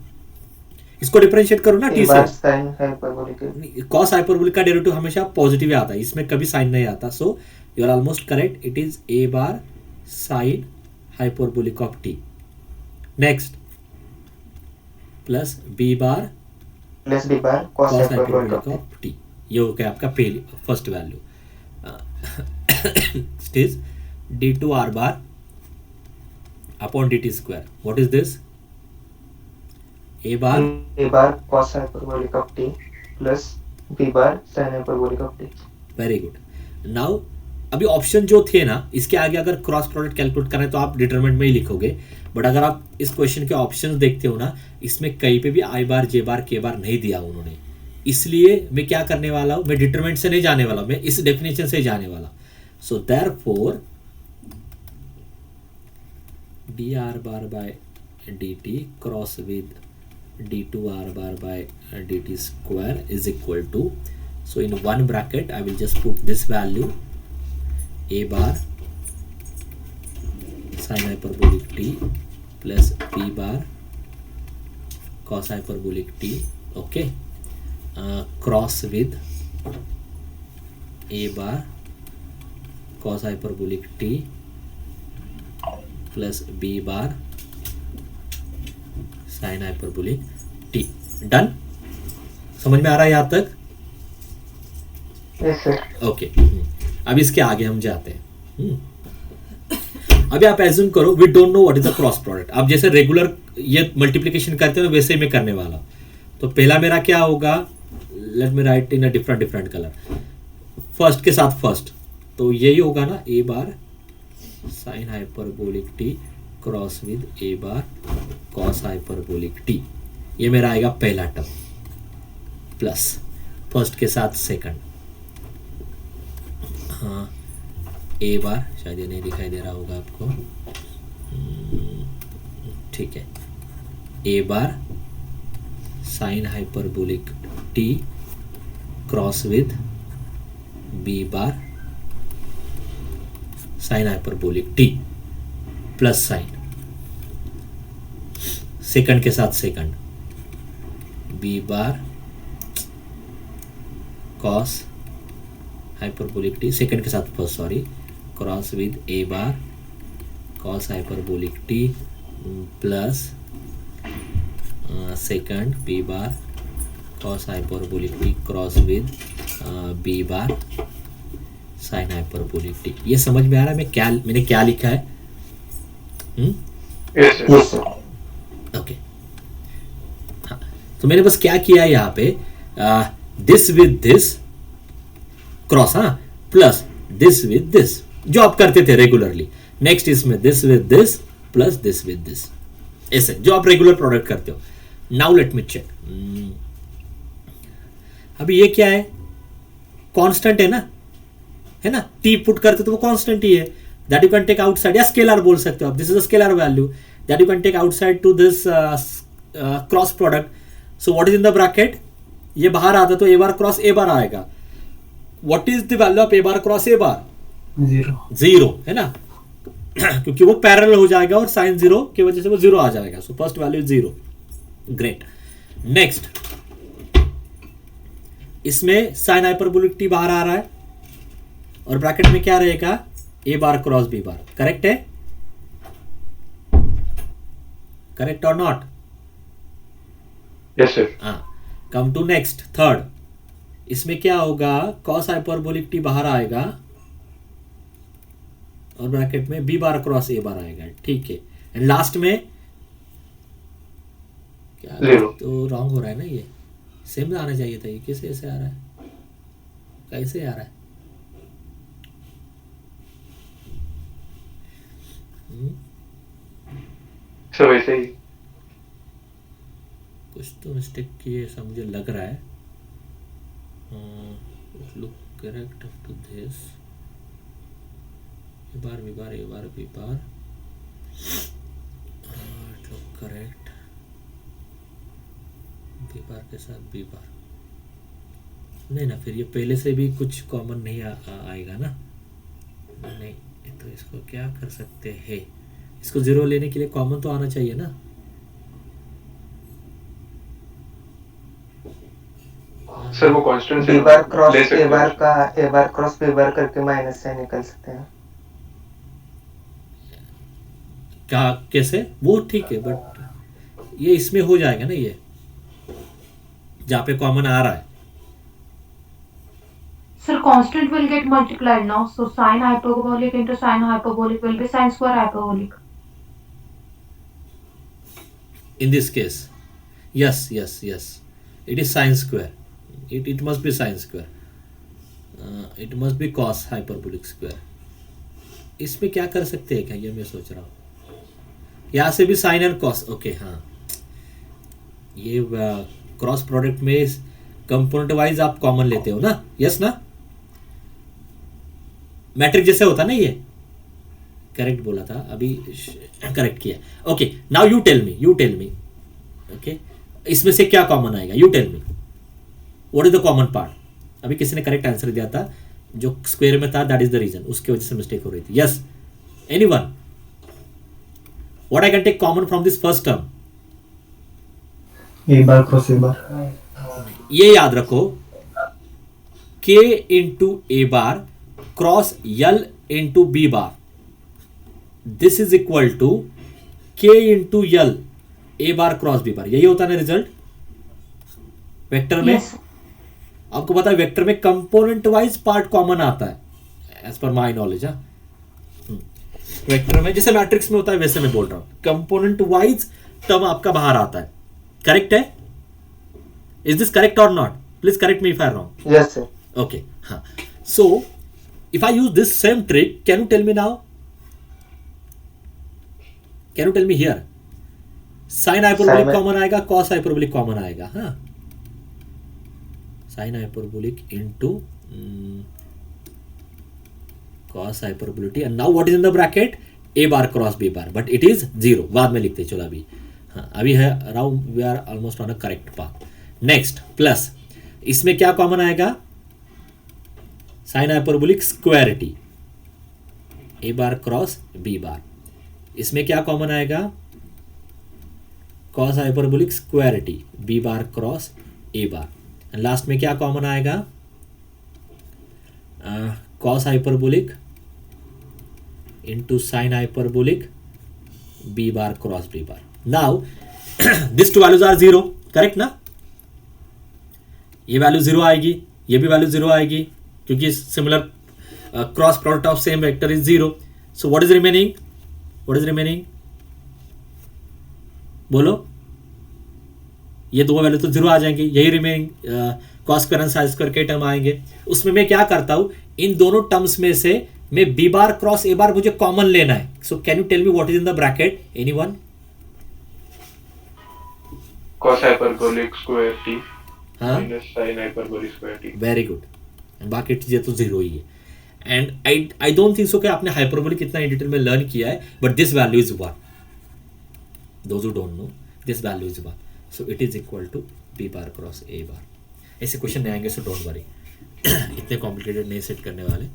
इसको डिफरेंशिएट करो ना टी से. साइन हाइपरबोलिक, कॉस हाइपरबोलिक का डेरिवेटिव हमेशा पॉजिटिव आता है, इसमें कभी साइन नहीं आता. So you are almost correct. It is a bar sine hyperbolic of t. Next plus b bar plus b bar cos cos hyperbolic hyperbolic of of t. ये हो गया आपका पहली first value. It is d two are bar upon d T square. What is this? A bar cos hyperbolic of t plus b bar sin hyperbolic of t. Very good. Now अभी option जो थे ना, इसके आगे अगर cross product calculate करना है तो आप डिटरमिनेंट में ही लिखोगे. बट अगर आप इस क्वेश्चन के ऑप्शंस देखते हो ना, इसमें कहीं पे भी आई बार जे बार के बार नहीं दिया उन्होंने. इसलिए मैं क्या करने वाला हूं, मैं डिटरमिनेंट से नहीं जाने वाला, मैं इस डेफिनेशन से ही जाने वाला. So therefore d are bar by D t cross with d2r bar by dt square is equal to, so in one bracket I will just put this value a bar sin hyperbolic t plus b bar cos hyperbolic t. Okay, cross with a bar cos hyperbolic t plus b bar sign hyperbolic T. Done? समझ में आ रहा है यहां तक? Yes sir. Okay, अब इसके आगे हम जाते हैं. अभी आप एज्यूम करो we don't know what is the cross product. आप जैसे रेगुलर ये मल्टीप्लिकेशन करते हो वैसे ही मैं करने वाला हूं. तो पहला मेरा क्या होगा, let me write in a different colour. First के साथ फर्स्ट, तो यही होगा ना, A bar sine hyperbolic T cross with A bar cos hyperbolic T. ये मेरा आएगा पहला टर्म, प्लस फर्स्ट के साथ सेकंड. हाँ, ए बार, शायद ये नहीं दिखाई दे रहा होगा आपको. ठीक है, A bar sine hyperbolic T cross with B bar sine hyperbolic T plus sine, second के साथ second, B bar cos hyperbolic T, second के साथ first, sorry, cross with A bar cos hyperbolic t plus second b bar cos hyperbolic t cross with b bar sin hyperbolic t। ये समझ में आ रहा है मैंने क्या लिखा है? Yes, sir. Yes, sir. Okay हाँ, तो मैंने बस क्या किया है यहाँ पे, दिस विद दिस क्रॉस, हाँ, प्लस दिस विद दिस, जो आप करते थे रेगुलरली। नेक्स्ट इसमें this with this plus this with this, ऐसे जो आप रेगुलर प्रोडक्ट करते हो। Now let me check. अभी ये क्या है? कांस्टेंट है ना, टी पुट करते तो वो कांस्टेंट ही है, that you can take outside, या स्केलर बोल सकते हो आप, this is a scalar value that you can take outside to this cross product. So what is in the bracket? ये बाहर आता तो ए बार क्रॉस ए बार आएगा। What is the value of A bar cross A bar? 0 है ना, क्योंकि वो parallel हो जाएगा और साइन 0 की वजह से वो 0 आ जाएगा। So first value 0। Great. Next इसमें साइन हाइपरबोलिक टी बाहर आ रहा है और ब्रैकेट में क्या रहेगा? A bar cross B bar. Correct है? Correct or not? Yes, sir. हाँ। Come to next third. इसमें क्या होगा? कॉस हाइपरबोलिक टी बाहर आएगा और ब्रैकेट में B bar cross A bar आएगा। ठीक है। एंड लास्ट में क्या? 0. तो रॉन्ग हो रहा है ना, ये सेम आना चाहिए था। ये कैसे ऐसे आ रहा है? कैसे आ रहा है? So वैसे ही कुछ तो मिस्टेक किए ऐसा मुझे लग रहा है। Look correct up to this, a bar b bar, a bar b bar, look correct, b bar के साथ बी बार। नहीं ना, फिर ये पहले से भी कुछ कॉमन नहीं आएगा ना। नहीं, तो इसको क्या कर सकते हैं? इसको 0 लेने के लिए कॉमन तो आना चाहिए ना। सर वो कांस्टेंट बी बार क्रॉस ले ए सकते बार हैं। का ए बार क्रॉस बी बार करके माइनस से निकल सकते हैं। क्या कैसे? वो ठीक है, बट ये इसमें हो जाएगा ना, ये जहाँ पे कॉमन आ रहा है। Sir, constant will get multiplied now. So sine hyperbolic into sine hyperbolic will be sine square hyperbolic. In this case, yes, it is sine square. It must be sine square. It must be cos hyperbolic square. इसमें क्या कर सकते हैं क्या? ये मैं सोच रहा हूँ, यहाँ से भी साइन एंड कॉस। ओके हाँ, ये क्रॉस प्रोडक्ट में कंपोनेंट वाइज आप कॉमन लेते हो ना? यस ना, मैट्रिक जैसे होता ना। ये करेक्ट बोला था अभी, करेक्ट किया। Okay, now you tell me. Okay, इसमें से क्या कॉमन आएगा? You tell me what is the common part. अभी किसी ने करेक्ट आंसर दिया था, जो स्क्वायर में था, दैट इज द रीजन, उसकी वजह से मिस्टेक हो रही थी। Yes, anyone? What I can take common from this first term? A bar cross A bar. ये याद रखो, k into A bar cross L into B bar, this is equal to k into L A bar cross B bar. यही होता है ना result vector में? Yes. आपको पता है वेक्टर में कंपोनेंट वाइज पार्ट कॉमन आता है as per my knowledge. Vector में जैसे मैट्रिक्स में होता है वैसे मैं बोल रहा हूं, कंपोनेंट वाइज टर्म आपका बाहर आता है। करेक्ट है? Is this correct or not? Please correct me if I am wrong. Yes sir. Okay, so if I use this same trick, can you tell me now? Can you tell me here? Sin hyperbolic Sin- common आएगा, cos hyperbolic common आएगा। हाँ, sin hyperbolic into cos hyperbolic, and now what is in the bracket? A bar cross B bar, but it is 0। बाद में लिखते चलो अभी। हाँ, अभी है around we are almost on a correct path. Next plus इसमें क्या कॉमन आएगा? Sine hyperbolic square T, A bar cross B bar. इसमें क्या कॉमन आएगा? Cos hyperbolic square T, B bar cross A bar. Last में क्या कॉमन आएगा? Cos hyperbolic into sin hyperbolic b bar cross b bar. Now these two values are 0, correct ना? ये value 0 आएगी, ये भी वैल्यू 0 आएगी, क्योंकि similar cross product of same vector is 0. So what is remaining? What is remaining? बोलो. ये दो वैल्यू तो 0 आ जाएंगे, यही remaining cos square and sine square के टर्म आएंगे. उसमें मैं क्या करता हूं, इन दोनों टर्म्स में से मैं b bar cross a bar मुझे कॉमन लेना है. So can you tell me what is in the bracket? Anyone? cos hyperbolic square t हाँ, minus sin hyperbolic square t. Very good. बाकी चीजें तो 0 ही है. And I don't think so कि आपने हाइपरबोलिक कितना डिटेल में लर्न किया है, but this value is 1. Those who don't know, this value is 1. So it is equal to b bar cross a bar. ऐसे क्वेश्चन नहीं आएंगे, सो डोंट वरी. इतने कॉम्प्लिकेटेड नहीं सेट करने वाले.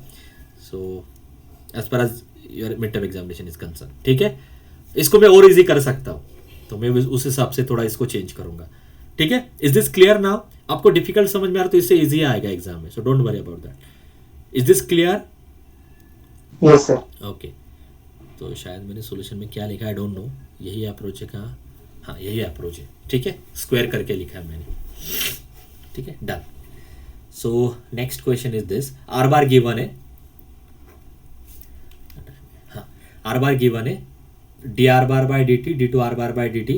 So as per as your mid term examination is concern, ठीक है. इसको मैं और इजी कर सकता हूँ, तो मैं उस हिसाब से थोड़ा इसको चेंज करूंगा, ठीक है. Is this clear now? आपको डिफिकल्ट समझ में आ रहा तो इससे इजी आएगा एग्जाम में, सो don't worry about that. Is this clear? Yes sir. Okay. तो शायद मैंने सॉल्यूशन में क्या लिखा, आई डोंट नो. यही अप्रोच है कहाँ? हाँ, यही अप्रोच है, ठीक है. स्क्वायर करके लिखा है मैंने, ठीक है. Done. So next question is this. R bar given है, हाँ, आर बार गिवन है, D are bar by D T, D two are bar by D T.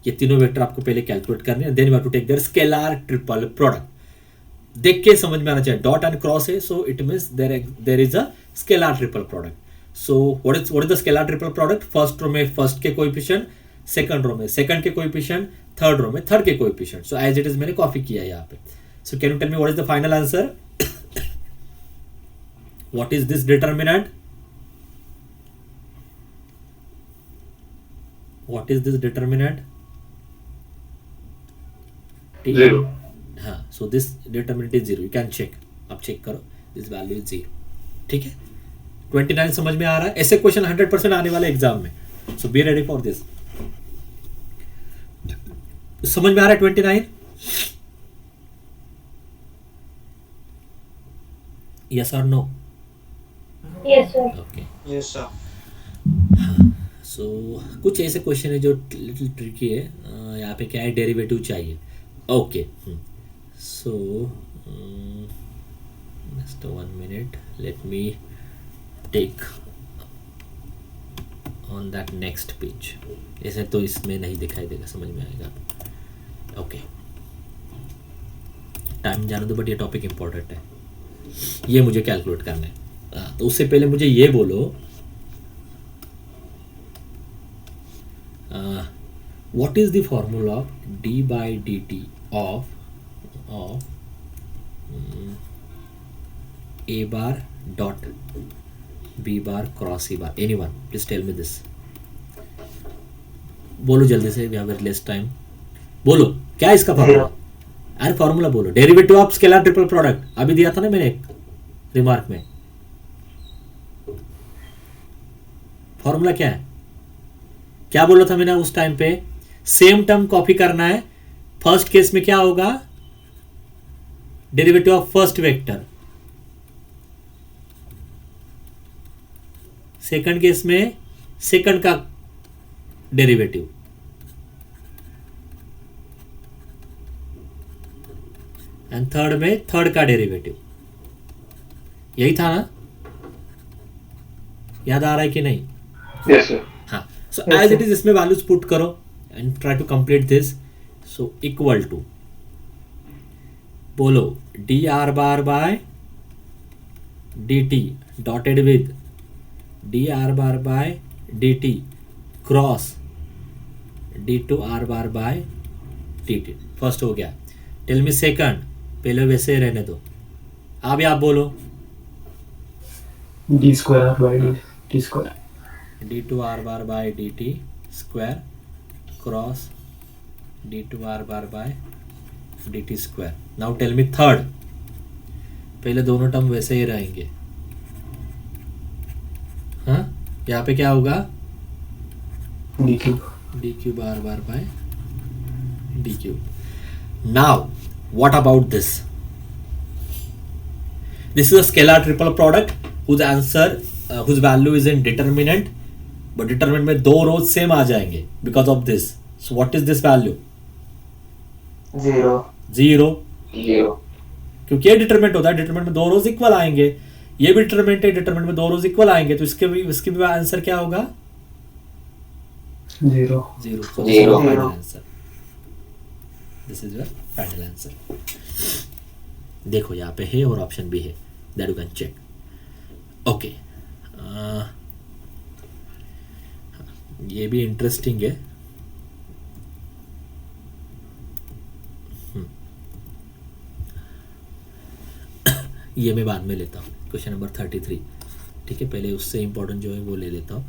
ये तीनों वेक्टर आपको पहले कैलकुलेट करने हैं. Then you have to take their scalar triple product. देख के समझ में आना चाहिए. डॉट एंड क्रॉस है, so it means there is a scalar triple product. So what is the scalar triple product? First row में फर्स्ट के coefficient, second row में सेकंड के कोएफिशिएंट, थर्ड रो में थर्ड के coefficient. So as it is मैंने copy किया है यहाँ पे. So can you tell me what is the final answer? What is this determinant? What is this determinant? 0. हाँ, so this determinant is 0. You can check. आप check करो, this value is 0. ठीक है. 29 समझ में आ रहा है? ऐसे क्वेश्चन 100% आने वाले एग्जाम में. So be ready for this. समझ में आ रहा है 29? Yes or no? Yes, sir. Okay. Yes sir. So कुछ ऐसे क्वेश्चन है जो लिटिल ट्रिकी है. यहाँ पे क्या है, डेरिवेटिव चाहिए. Okay. So just 1 minute, let me take on that next page. ऐसे तो इसमें नहीं दिखाई देगा, समझ में आएगा. ओके, टाइम जाने दो, बट ये टॉपिक इंपॉर्टेंट है. ये मुझे कैलकुलेट करना है. तो उससे पहले मुझे ये बोलो, what is the formula of d by dt of a bar dot b bar cross c bar? Anyone please tell me this. बोलो जल्दी से, we have less time. बोलो क्या है इसका फॉर्मूला? अरे फॉर्मूला बोलो. Derivative of scalar triple product अभी दिया था ना मैंने एक रिमार्क में. फॉर्मूला क्या है? क्या बोला था मैंने उस टाइम पे? सेम टर्म कॉपी करना है. फर्स्ट केस में क्या होगा? Derivative of first vector. Second case में सेकंड का डेरिवेटिव. एंड थर्ड में थर्ड का डेरिवेटिव. यही था ना? याद आ रहा है कि नहीं? Yes, sir. हाँ. So as it is, इसमें वैल्यूज पुट करो and try to complete this. So equal to, बोलो dr bar by dt dotted with dr bar by dt cross d2 r bar by dt. First हो गया. Tell me second. पहले वैसे ही रहने दो. अब आप बोलो D square by D square. d2 r bar by dt square cross d2 r bar by dt square. now tell me third. पहले दोनों टर्म वैसे ही रहेंगे. हाँ, यहाँ पे क्या होगा? D cube. d cube r bar by d cube. now what about this? This is a scalar triple product whose answer whose value is in determinant, but determinant में 2 rows सेम आ जाएंगे because of this. So what is this value? 0. 0, 0. क्योंकि ये determinant होता है, determinant में 2 रोज equal आएंगे, ये भी डिटरमिनेंट है, डिटरमिनेंट में 2 रोज इक्वल आएंगे, तो इसके भी आंसर क्या होगा? 0. 0. So this is Zero. your final answer. This is your final answer. देखो यहाँ पे है और ऑप्शन भी है, that you can check. Okay. ये भी इंटरेस्टिंग है. ये मैं बाद में लेता हूँ, क्वेश्चन नंबर 33. ठीक है, पहले उससे इंपॉर्टेंट जो है वो ले लेता हूँ.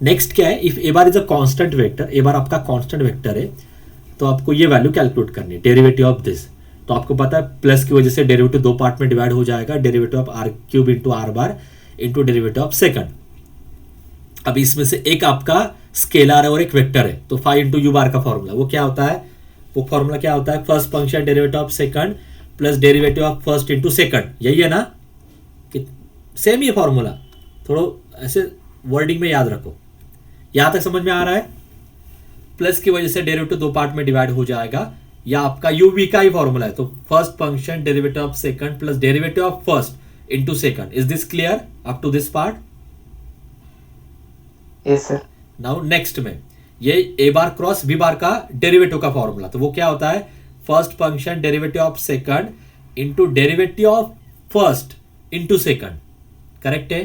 नेक्स्ट क्या है, if A bar is a constant vector, A bar आपका कांस्टेंट वेक्टर है, तो आपको ये वैल्यू कैलकुलेट करनी है, डेरिवेटिव ऑफ दिस. तो आपको पता है प्लस की वजह से डेरिवेटिव 2 पार्ट में डिवाइड हो जाएगा, derivative of R cube into R bar into derivative of second. अब इसमें से एक आपका स्केलर है और एक वेक्टर है, तो 5 इंटू यू बार का फॉर्मूला वो क्या होता है? वो फॉर्मूला क्या होता है? First function derivative of second plus derivative of first into second. यही है ना? कि सेम ही फॉर्मूला, थोड़ा ऐसे वर्डिंग में याद रखो. यहां तक समझ में आ रहा है? प्लस की वजह से डेरिवेटिव 2 पार्ट में डिवाइड हो जाएगा, या आपका यू वी का ही फॉर्मूला है. तो first function derivative of second plus derivative of first into second. Is this clear up to this part? Yes sir. Now next में ये ए बार क्रॉस बी बार का डेरिवेटिव का फॉर्मूला, तो वो क्या होता है? First function derivative of second into derivative of first into second. Correct है?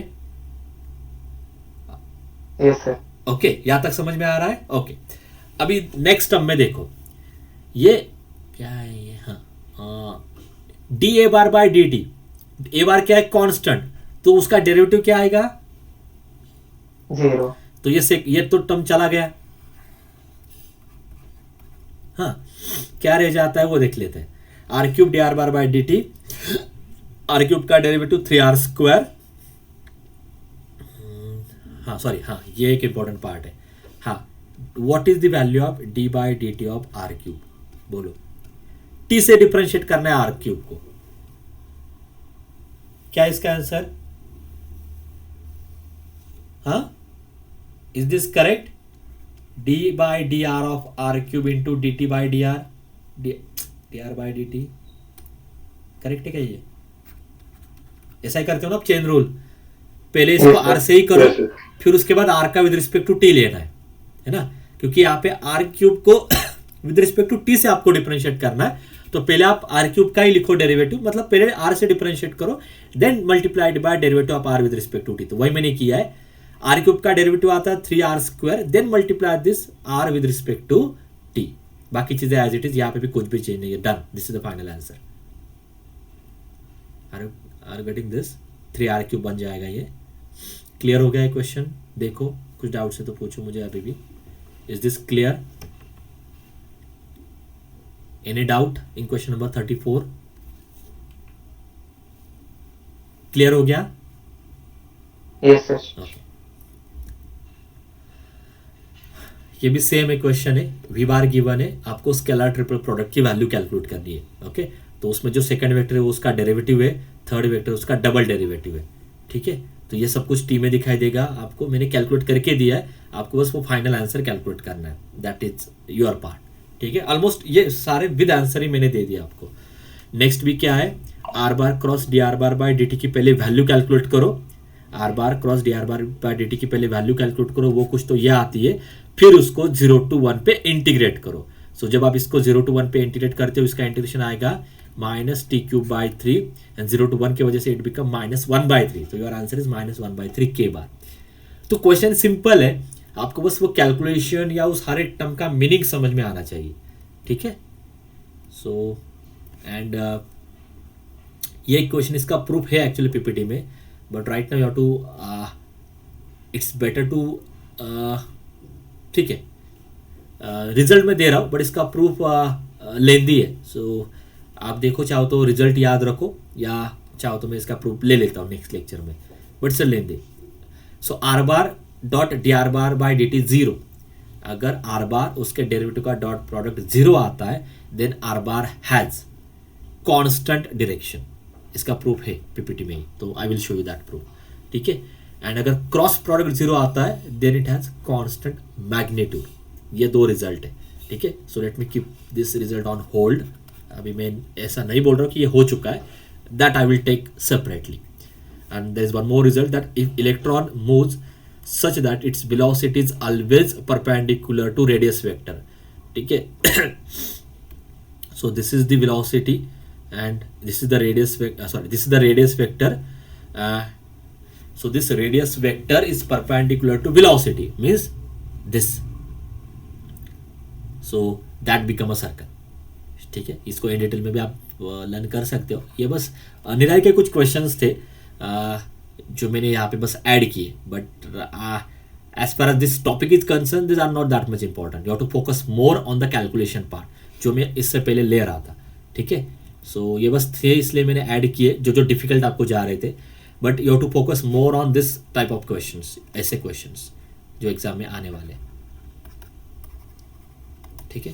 Yes sir. ओके, यहां तक समझ में आ रहा है? ओके. अभी नेक्स्ट टर्म में देखो, ये क्या है ये? हाँ, D A bar by D T. A bar क्या है? कांस्टेंट, तो उसका डेरिवेटिव क्या आएगा? 0. तो ये तो टर्म चला गया. हाँ, क्या रह जाता है वो देख लेते हैं. R cube D are bar by D T, R cube का डेरिवेटिव 3r स्क्वायर. हाँ सॉरी, हाँ ये एक इंपॉर्टेंट पार्ट है. हाँ, what is the value of D by D T of R cube? बोलो. टी से डिफरेंशिएट करना है आर क्यूब को. क्या इसका आंसर? हाँ, is this correct? D by D R of R cube into D T by D R, D R by D T. Correct है क्या ये? ऐसा ही करते हो ना आप, चेन रूल. पहले इसको आर से ही करो, Yes, sir. फिर उसके बाद आर का विद रिस्पेक्ट टू टी लेना है ना? क्योंकि यहाँ पे आर क्यूब को विद रिस्पेक्ट टू टी से आपको डिफरेंशिएट करना है. तो पहले आप आर क्यूब का ही लिखो डेरिवेटिव, मतलब पहले आर से डिफरेंशिएट करो, then multiplied by derivative of R with respect to T. तो वही मैंने किया है. आर क्यूब का डेरिवेटिव आता है 3r square, then multiply this R with respect to T. बाकी चीजें एज इट इज, यहाँ पे भी कुछ भी चेंज नहीं है. Done, this is the final answer. Are getting this? 3r cube बन जाएगा ये. क्लियर हो गया है क्वेश्चन? देखो, कुछ डाउट है तो पूछो मुझे अभी भी. Is this clear? Any doubt in question number 34? Clear हो गया? Yes sir. Okay. ये भी सेम एक क्वेश्चन है. वी बार गिवन है, आपको स्केलर ट्रिपल प्रोडक्ट की वैल्यू कैलकुलेट करनी है. ओके, तो उसमें जो सेकंड वेक्टर है वो उसका डेरिवेटिव है, थर्ड वेक्टर उसका डबल डेरिवेटिव है. ठीक है, तो ये सब कुछ टी में दिखाई देगा आपको. मैंने कैलकुलेट करके दिया है, आपको बस वो फाइनल आंसर कैलकुलेट करना है. That is your part. ठीक है, ऑलमोस्ट ये सारे विद आंसर ही मैंने दे दिया आपको. नेक्स्ट भी क्या है? R bar cross D are bar by D T की पहले वैल्यू कैलकुलेट करो. R bar cross D are bar by D T की पहले वैल्यू कैलकुलेट करो, वो कुछ तो ये आती है. फिर उसको 0 to 1 पे इंटीग्रेट करो. सो जब आप इसको 0 to 1 पे इंटीग्रेट करते हो, इसका इंटीग्रेशन आएगा -t³ एंड 0 to 1 की वजह से इट बिकम -1/3. तो योर आंसर इज -1/3 के बार. तो क्वेश्चन सिंपल है, आपको बस वो कैलकुलेशन या उस हर एक टर्म का मीनिंग समझ में आना चाहिए. ठीक है, सो एंड ये क्वेश्चन, इसका प्रूफ है एक्चुअली पीपीटी में, but right now you have to, it's better to, ठीक है, रिजल्ट में दे रहा हूँ बट इसका प्रूफ लेंदी है. सो आप देखो, चाहो तो रिजल्ट याद रखो, या चाहो तो मैं इसका प्रूफ ले लेता हूँ नेक्स्ट लेक्चर में, but sir lengthy. So R bar dot D are bar by D T 0. अगर आर बार उसके डेरिवेटिव का डॉट प्रोडक्ट 0 आता है, then R bar has constant direction. इसका प्रूफ है पीपीटी में ही, तो I will show you that proof. ठीक है, एंड अगर क्रॉस प्रोडक्ट जीरो आता है then it has constant magnitude. ये दो रिजल्ट है, ठीक है। So let me keep this result on hold. अभी मैं ऐसा नहीं बोल रहा हूँ कि ये हो चुका है, that I will take separately. And there is one more result that if electron moves such that its velocity is always perpendicular to radius vector, ठीक है। So this is the velocity and this is the radius this is the radius vector. So this radius vector is perpendicular to velocity, means this, so that become a circle, ठीक है। इसको in detail में भी आप learn कर सकते हो। ये बस निराई के कुछ क्वेश्चंस थे जो मैंने यहाँ पे बस ऐड किए, but as far as this topic is concern this are not that much important. You have to focus more on the calculation part जो मैं इससे पहले ले रहा था, ठीक है। सो ये बस थे इसलिए मैंने ऐड किए जो डिफिकल्ट आपको जा रहे थे, but you have to focus more on this type of questions, ऐसे क्वेश्चंस जो एग्जाम में आने वाले हैं, ठीक है।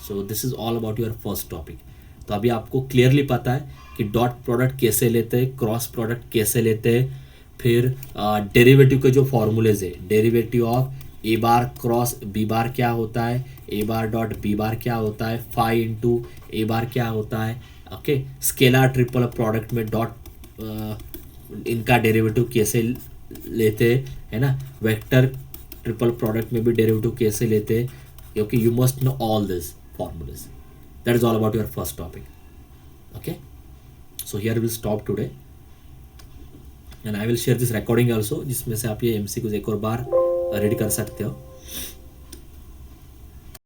So this is all about your first topic. तो अभी आपको क्लियरली पता है कि डॉट प्रोडक्ट कैसे लेते हैं, क्रॉस प्रोडक्ट कैसे लेते हैं, फिर डेरिवेटिव के जो फॉर्मूलेज है, derivative of A bar cross B bar क्या होता है, A bar dot B bar क्या होता है, फाई इंटू ए बार क्या होता है, ओके। स्केलर ट्रिपल प्रोडक्ट में डॉट इनका डेरिवेटिव कैसे लेते हैं, है ना। वेक्टर ट्रिपल प्रोडक्ट में भी डेरिवेटिव कैसे लेते हैं, क्योंकि you must know all this formulas. That is all about your first topic. Okay, so here we'll stop today and I will share this recording also, जिसमें से आप ये MCQs एक और बार रीड कर सकते हो।